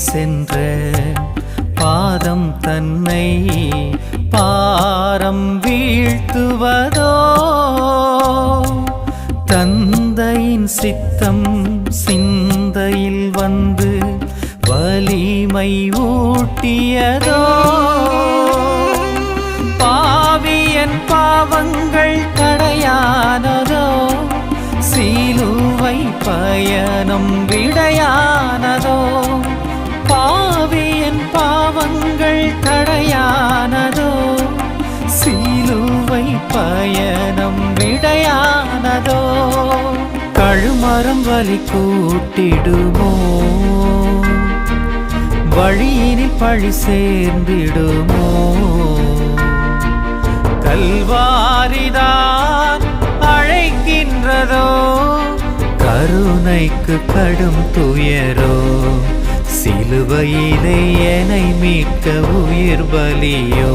சென்ற பாதம் தன்னை பாரம் வீழ்த்துவதோ தந்தையின் சித்தம் சிந்தையில் வந்து வலிமை ஊட்டியதோ பாவியன் பாவங்கள் தடையானதோ சிலுவை பயணம் விடையானதோ பாவியன் பாவங்கள் தடையானதோ சிலுவை பயணம் விடையானதோ கழுமரம் வலி கூட்டிடுமோ வழியினில் பழி சேர்ந்திடுமோ கல்வாரிதான் அழைக்கின்றதோ கருணைக்கு கடும் துயரோ சிலுவையிலே என்னை மீட்க உயிர் பலியோ